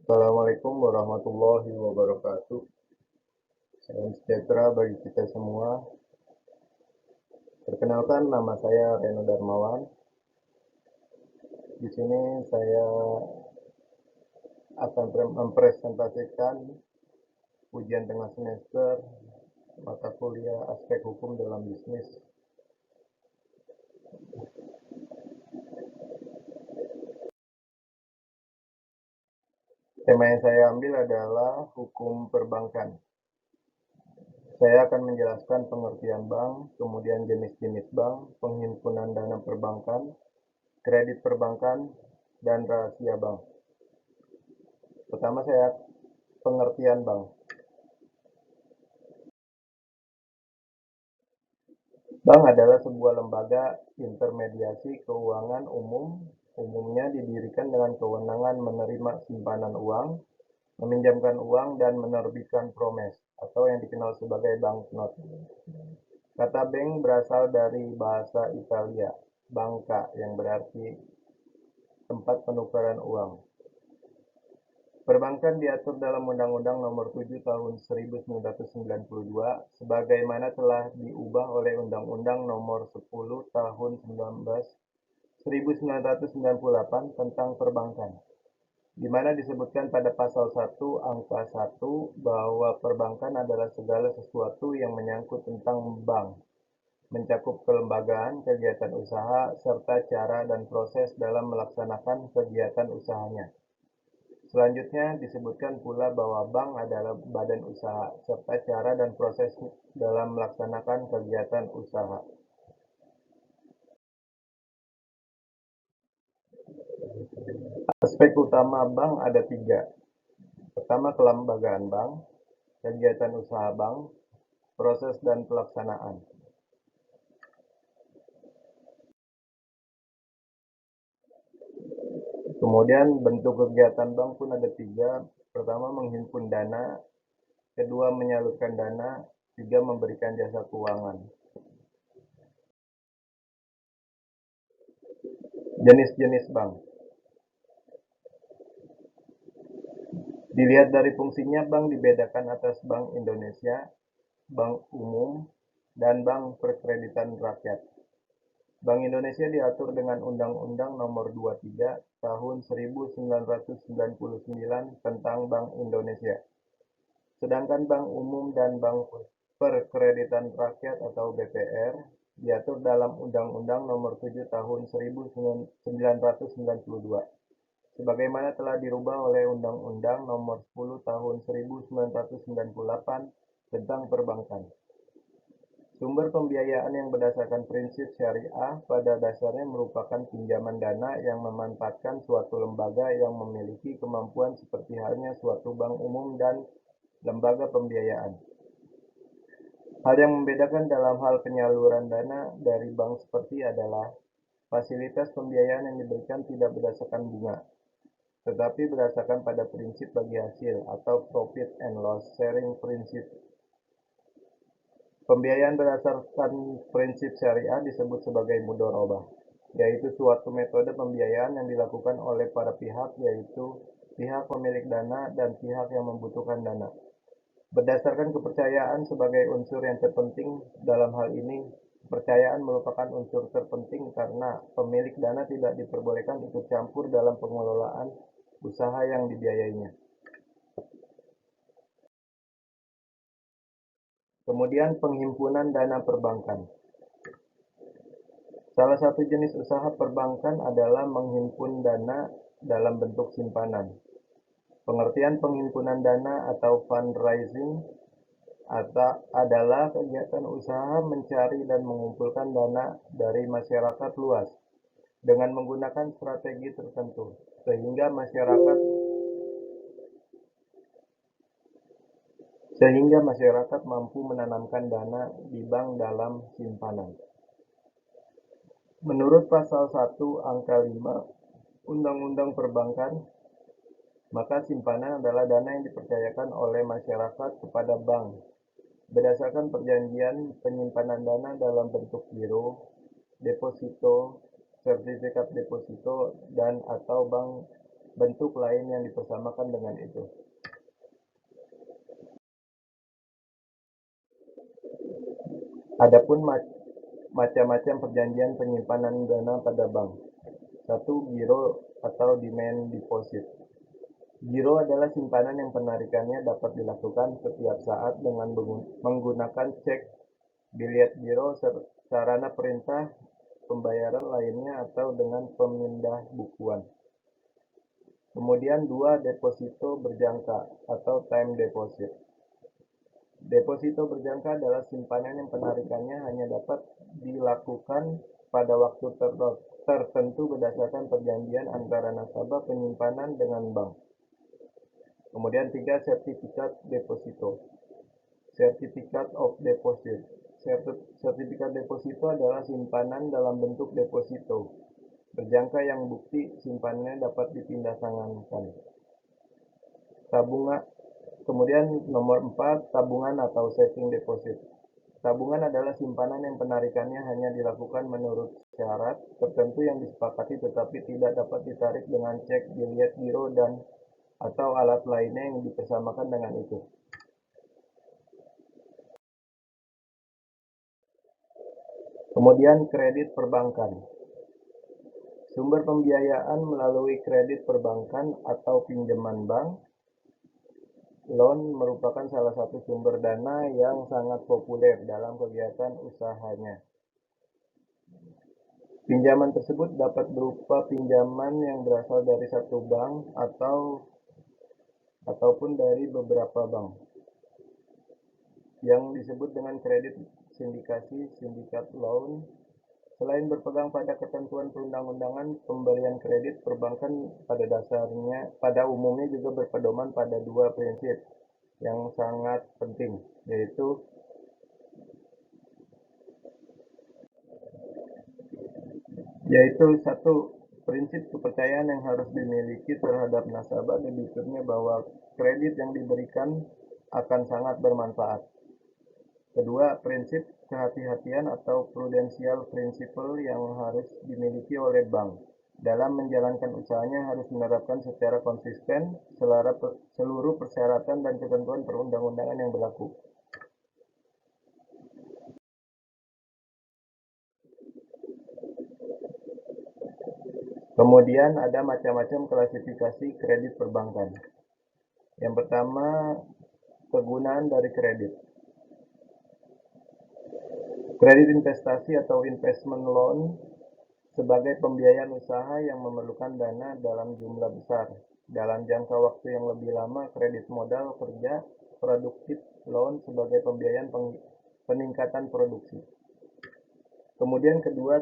Assalamualaikum warahmatullahi wabarakatuh. Salam sejahtera bagi kita semua. Perkenalkan, nama saya Reno Darmawan. Di sini saya akan mempresentasikan ujian tengah semester mata kuliah aspek hukum dalam bisnis. Tema yang saya ambil adalah hukum perbankan. Saya akan menjelaskan pengertian bank, kemudian jenis-jenis bank, penghimpunan dana perbankan, kredit perbankan, dan rahasia bank. Pertama, pengertian bank. Bank adalah sebuah lembaga intermediasi keuangan umumnya didirikan dengan kewenangan menerima simpanan uang, meminjamkan uang, dan menerbitkan promes, atau yang dikenal sebagai banknot. Kata bank berasal dari bahasa Italia, banca, yang berarti tempat penukaran uang. Perbankan diatur dalam Undang-Undang Nomor 7 Tahun 1992 sebagaimana telah diubah oleh Undang-Undang Nomor 10 Tahun 1998 tentang perbankan, di mana disebutkan pada pasal 1 angka 1 bahwa perbankan adalah segala sesuatu yang menyangkut tentang bank, mencakup kelembagaan, kegiatan usaha, serta cara dan proses dalam melaksanakan kegiatan usahanya. Selanjutnya disebutkan pula bahwa bank adalah badan usaha, serta cara dan proses dalam melaksanakan kegiatan usaha. Aspek utama bank ada 3. Pertama, kelembagaan bank, kegiatan usaha bank, proses dan pelaksanaan. Kemudian bentuk kegiatan bank pun ada 3. Pertama, menghimpun dana. Kedua, menyalurkan dana. 3, memberikan jasa keuangan. Jenis-jenis bank. Dilihat dari fungsinya, bank dibedakan atas Bank Indonesia, bank umum, dan bank perkreditan rakyat. Bank Indonesia diatur dengan Undang-Undang Nomor 23 Tahun 1999 tentang Bank Indonesia. Sedangkan bank umum dan bank perkreditan rakyat atau BPR diatur dalam Undang-Undang Nomor 7 Tahun 1992. Sebagaimana telah dirubah oleh Undang-Undang Nomor 10 Tahun 1998 tentang perbankan. Sumber pembiayaan yang berdasarkan prinsip syariah pada dasarnya merupakan pinjaman dana yang memanfaatkan suatu lembaga yang memiliki kemampuan seperti halnya suatu bank umum dan lembaga pembiayaan. Hal yang membedakan dalam hal penyaluran dana dari bank seperti adalah fasilitas pembiayaan yang diberikan tidak berdasarkan bunga, tetapi berdasarkan pada prinsip bagi hasil atau profit and loss sharing prinsip. Pembiayaan berdasarkan prinsip syariah disebut sebagai mudharabah, yaitu suatu metode pembiayaan yang dilakukan oleh para pihak, yaitu pihak pemilik dana dan pihak yang membutuhkan dana. Berdasarkan kepercayaan sebagai unsur yang terpenting dalam hal ini, kepercayaan merupakan unsur terpenting karena pemilik dana tidak diperbolehkan ikut campur dalam pengelolaan usaha yang dibiayainya. Kemudian penghimpunan dana perbankan. Salah satu jenis usaha perbankan adalah menghimpun dana dalam bentuk simpanan. Pengertian penghimpunan dana atau fundraising adalah kegiatan usaha mencari dan mengumpulkan dana dari masyarakat luas dengan menggunakan strategi tertentu, sehingga masyarakat mampu menanamkan dana di bank dalam simpanan. Menurut pasal 1 angka 5 Undang-Undang Perbankan, maka simpanan adalah dana yang dipercayakan oleh masyarakat kepada bank berdasarkan perjanjian penyimpanan dana dalam bentuk giro, deposito, sertifikat deposito, dan atau bank bentuk lain yang dipersamakan dengan itu. Adapun macam-macam perjanjian penyimpanan dana pada bank. 1. Giro atau demand deposit. Giro adalah simpanan yang penarikannya dapat dilakukan setiap saat dengan menggunakan cek, biliet giro, sarana perintah pembayaran lainnya, atau dengan pemindah bukuan. Kemudian 2. Deposito berjangka atau time deposit. Deposito berjangka adalah simpanan yang penarikannya hanya dapat dilakukan pada waktu tertentu berdasarkan perjanjian antara nasabah penyimpanan dengan bank. Kemudian 3. Sertifikat deposito. Certificate of Deposit. Sertifikat deposito adalah simpanan dalam bentuk deposito berjangka yang bukti simpanannya dapat dipindahtangankan. Kemudian nomor 4, tabungan atau saving deposit. Tabungan adalah simpanan yang penarikannya hanya dilakukan menurut syarat tertentu yang disepakati tetapi tidak dapat ditarik dengan cek, biliet giro, dan atau alat lainnya yang dipersamakan dengan itu. Kemudian kredit perbankan. Sumber pembiayaan melalui kredit perbankan atau pinjaman bank. Loan merupakan salah satu sumber dana yang sangat populer dalam kegiatan usahanya. Pinjaman tersebut dapat berupa pinjaman yang berasal dari satu bank ataupun dari beberapa bank, yang disebut dengan kredit sindikasi, syndicated loan. Selain berpegang pada ketentuan perundang-undangan, pemberian kredit perbankan pada umumnya juga berpedoman pada 2 prinsip yang sangat penting, yaitu 1. Prinsip kepercayaan yang harus dimiliki terhadap nasabah debiturnya bahwa kredit yang diberikan akan sangat bermanfaat. Kedua, prinsip kehati-hatian atau prudential principle yang harus dimiliki oleh bank dalam menjalankan usahanya harus menerapkan secara konsisten seluruh persyaratan dan ketentuan perundang-undangan yang berlaku. Kemudian ada macam-macam klasifikasi kredit perbankan. Yang pertama, kegunaan dari kredit. Kredit investasi atau investment loan sebagai pembiayaan usaha yang memerlukan dana dalam jumlah besar dalam jangka waktu yang lebih lama. Kredit modal kerja produktif loan sebagai pembiayaan peningkatan produksi. Kemudian kedua,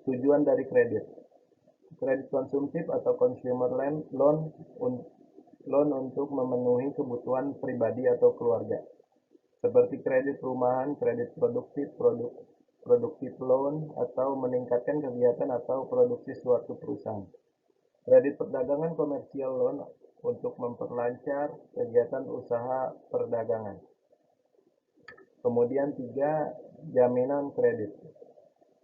tujuan dari kredit. Kredit konsumtif atau consumer loan untuk memenuhi kebutuhan pribadi atau keluarga, seperti kredit perumahan, kredit produktif loan, atau meningkatkan kegiatan atau produksi suatu perusahaan. Kredit perdagangan komersial loan untuk memperlancar kegiatan usaha perdagangan. Kemudian 3, jaminan kredit.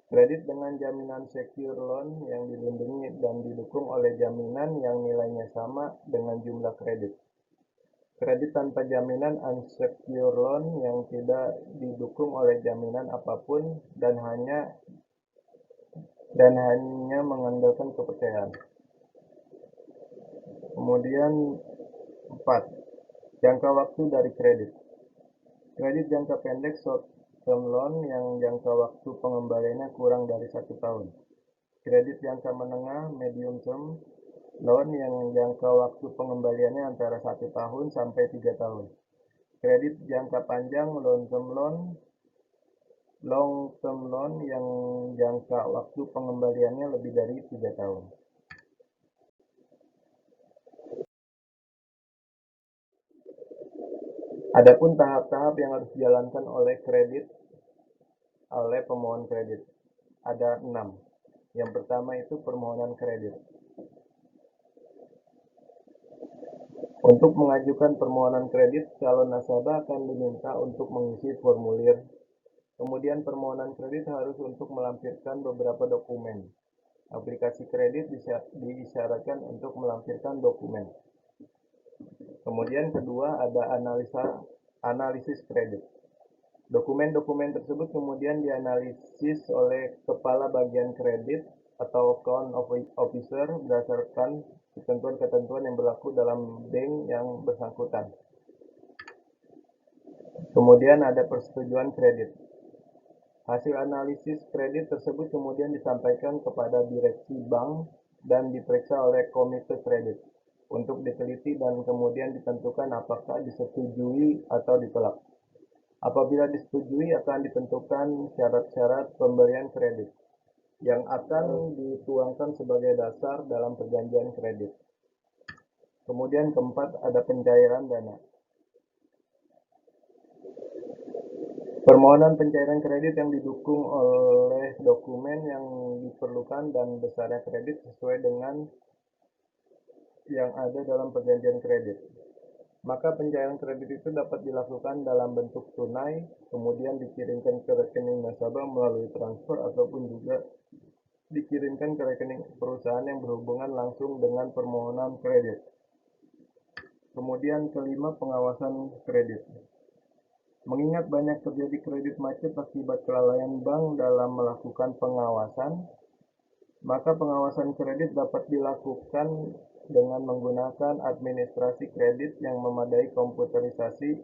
Kredit dengan jaminan secure loan yang dilindungi dan didukung oleh jaminan yang nilainya sama dengan jumlah kredit. Kredit tanpa jaminan unsecured loan yang tidak didukung oleh jaminan apapun dan hanya mengandalkan kepercayaan. Kemudian 4, jangka waktu dari kredit. Kredit jangka pendek short term loan yang jangka waktu pengembaliannya kurang dari 1 tahun. Kredit jangka menengah medium term loan yang jangka waktu pengembaliannya antara 1 tahun sampai 3 tahun. Kredit jangka panjang long term loan yang jangka waktu pengembaliannya lebih dari 3 tahun. Adapun tahap-tahap yang harus dijalankan oleh pemohon kredit ada 6. Yang pertama itu permohonan kredit. Untuk mengajukan permohonan kredit, calon nasabah akan diminta untuk mengisi formulir. Kemudian permohonan kredit harus untuk melampirkan beberapa dokumen. Aplikasi kredit diisyaratkan untuk melampirkan dokumen. Kemudian kedua ada analisis kredit. Dokumen-dokumen tersebut kemudian dianalisis oleh kepala bagian kredit atau account officer berdasarkan ketentuan-ketentuan yang berlaku dalam bank yang bersangkutan. Kemudian ada persetujuan kredit. Hasil analisis kredit tersebut kemudian disampaikan kepada direksi bank dan diperiksa oleh komite kredit untuk diteliti dan kemudian ditentukan apakah disetujui atau ditolak. Apabila disetujui akan ditentukan syarat-syarat pemberian kredit yang akan dituangkan sebagai dasar dalam perjanjian kredit. Kemudian keempat ada pencairan dana. Permohonan pencairan kredit yang didukung oleh dokumen yang diperlukan dan besarnya kredit sesuai dengan yang ada dalam perjanjian kredit. Maka pencairan kredit itu dapat dilakukan dalam bentuk tunai, kemudian dikirimkan ke rekening nasabah melalui transfer ataupun juga dikirimkan ke rekening perusahaan yang berhubungan langsung dengan permohonan kredit. Kemudian kelima, pengawasan kredit. Mengingat banyak terjadi kredit macet akibat kelalaian bank dalam melakukan pengawasan, maka pengawasan kredit dapat dilakukan dengan menggunakan administrasi kredit yang memadai komputerisasi.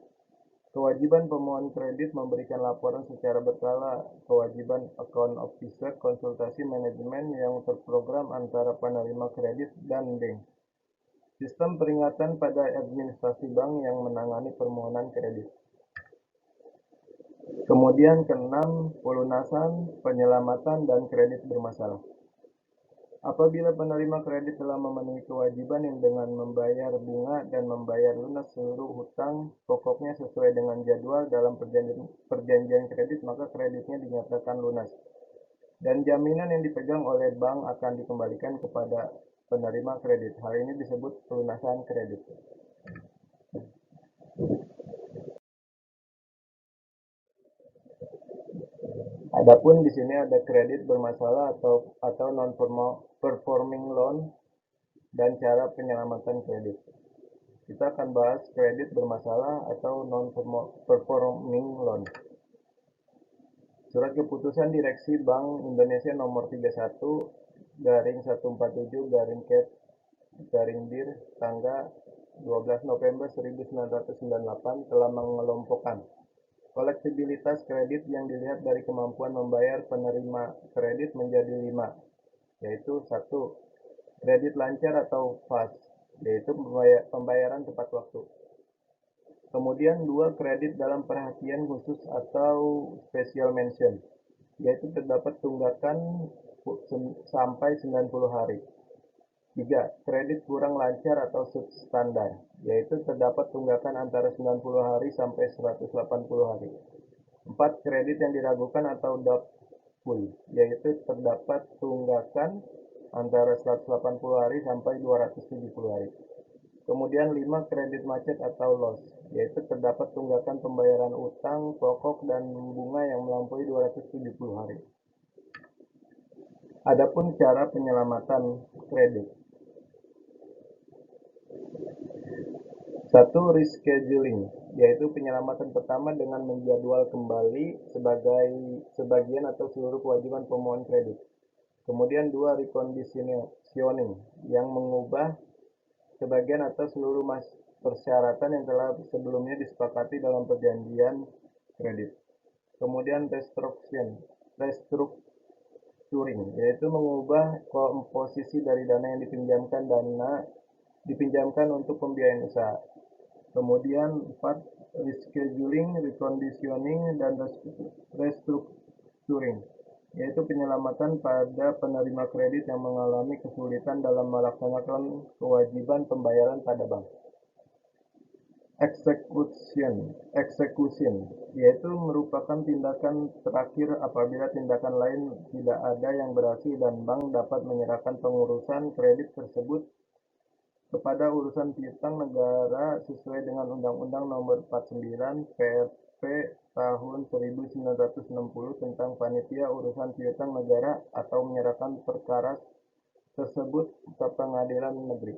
Kewajiban pemohon kredit memberikan laporan secara berkala, kewajiban account officer konsultasi manajemen yang terprogram antara penerima kredit dan bank. Sistem peringatan pada administrasi bank yang menangani permohonan kredit. Kemudian keenam, pelunasan, penyelamatan, dan kredit bermasalah. Apabila penerima kredit telah memenuhi kewajiban yang dengan membayar bunga dan membayar lunas seluruh hutang pokoknya sesuai dengan jadwal dalam perjanjian kredit, maka kreditnya dinyatakan lunas. Dan jaminan yang dipegang oleh bank akan dikembalikan kepada penerima kredit. Hal ini disebut pelunasan kredit. Adapun di sini ada kredit bermasalah atau non-performing loan dan cara penyelamatan kredit. Kita akan bahas kredit bermasalah atau non-performing loan. Surat keputusan Direksi Bank Indonesia nomor 31/147/Ket/dir tanggal 12 November 1998 telah mengelompokkan koleksibilitas kredit yang dilihat dari kemampuan membayar penerima kredit menjadi 5, yaitu 1. Kredit lancar atau fast, yaitu pembayaran tepat waktu. Kemudian 2. Kredit dalam perhatian khusus atau special mention, yaitu terdapat tunggakan sampai 90 hari. 3. Kredit kurang lancar atau substandar, yaitu terdapat tunggakan antara 90 hari sampai 180 hari. 4. Kredit yang diragukan atau doubtful, yaitu terdapat tunggakan antara 180 hari sampai 270 hari. Kemudian 5. Kredit macet atau loss, yaitu terdapat tunggakan pembayaran utang, pokok, dan bunga yang melampaui 270 hari. Adapun cara penyelamatan kredit. 1. Rescheduling, yaitu penyelamatan pertama dengan menjadwal kembali sebagian atau seluruh kewajiban pemohon kredit. Kemudian 2. Reconditioning, yang mengubah sebagian atau seluruh persyaratan yang telah sebelumnya disepakati dalam perjanjian kredit. Kemudian restructuring, yaitu mengubah komposisi dari dana yang dipinjamkan untuk pembiayaan usaha. Kemudian 4. Rescheduling, reconditioning, dan restructuring, yaitu penyelamatan pada penerima kredit yang mengalami kesulitan dalam melaksanakan kewajiban pembayaran pada bank. Execution, yaitu merupakan tindakan terakhir apabila tindakan lain tidak ada yang berhasil dan bank dapat menyerahkan pengurusan kredit tersebut kepada urusan piutang negara sesuai dengan Undang-Undang Nomor 49 PP Tahun 1960 tentang Panitia Urusan Piutang Negara atau menyerahkan perkara tersebut ke pengadilan negeri.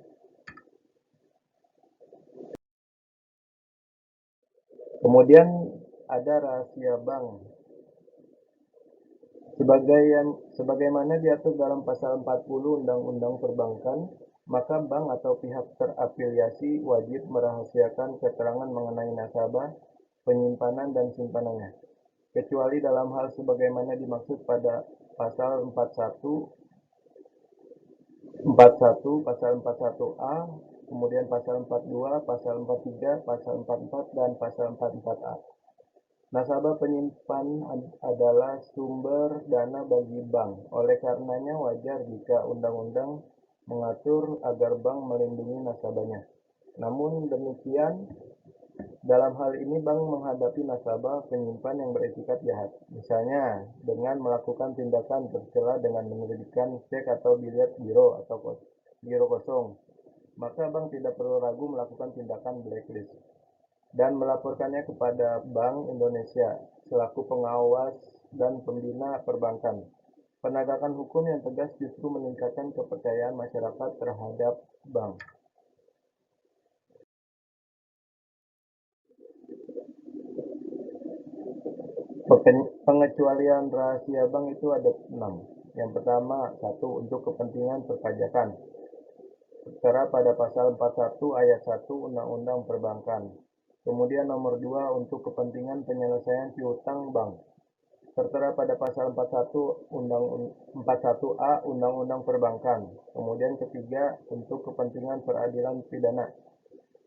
Kemudian ada rahasia bank. Sebagaimana diatur dalam pasal 40 Undang-Undang Perbankan, maka bank atau pihak terafiliasi wajib merahasiakan keterangan mengenai nasabah, penyimpanan, dan simpanannya, kecuali dalam hal sebagaimana dimaksud pada pasal 41, pasal 41A, kemudian pasal 42, pasal 43, pasal 44, dan pasal 44A. Nasabah penyimpan adalah sumber dana bagi bank. Oleh karenanya wajar jika undang-undang mengatur agar bank melindungi nasabahnya. Namun demikian, dalam hal ini bank menghadapi nasabah penyimpan yang beretikat jahat. Misalnya, dengan melakukan tindakan tercela dengan menerbitkan cek atau bilet giro atau giro kosong, maka bank tidak perlu ragu melakukan tindakan blacklist dan melaporkannya kepada Bank Indonesia selaku pengawas dan pembina perbankan. Penegakan hukum yang tegas justru meningkatkan kepercayaan masyarakat terhadap bank. Pengecualian rahasia bank itu ada 6. Yang pertama, 1. Untuk kepentingan perpajakan, tertera pada pasal 41 ayat 1 Undang-Undang Perbankan. Kemudian nomor 2, untuk kepentingan penyelesaian piutang bank, tertera pada pasal 41A Undang-Undang Perbankan. Kemudian ketiga, untuk kepentingan peradilan pidana,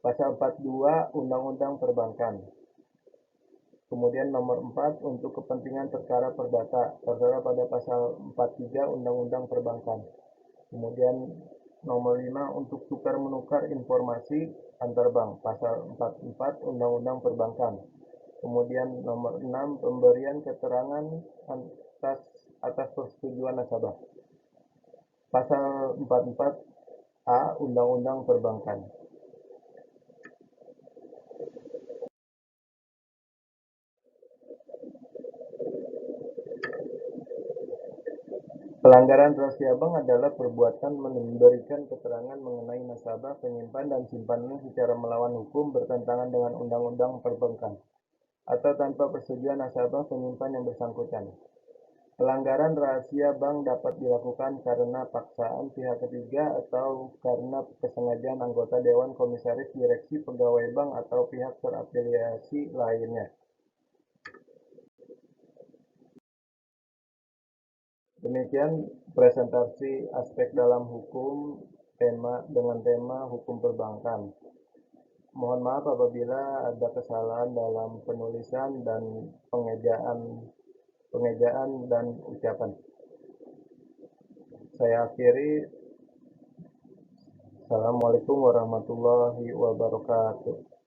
pasal 42 Undang-Undang Perbankan. Kemudian nomor 4, untuk kepentingan perkara perdata, tertera pada pasal 43 Undang-Undang Perbankan. Kemudian nomor 5, untuk tukar-menukar informasi antar bank, pasal 44 Undang-Undang Perbankan. Kemudian nomor 6, pemberian keterangan atas persetujuan nasabah, pasal 44A Undang-Undang Perbankan. Pelanggaran rahasia bank adalah perbuatan memberikan keterangan mengenai nasabah, penyimpan, dan simpanan secara melawan hukum bertentangan dengan undang-undang perbankan atau tanpa persetujuan nasabah penyimpan yang bersangkutan. Pelanggaran rahasia bank dapat dilakukan karena paksaan pihak ketiga atau karena kesengajaan anggota dewan komisaris, direksi, pegawai bank, atau pihak terafiliasi lainnya. Demikian presentasi aspek dalam hukum dengan tema hukum perbankan. Mohon maaf apabila ada kesalahan dalam penulisan dan pengejaan dan ucapan. Saya akhiri. Assalamualaikum warahmatullahi wabarakatuh.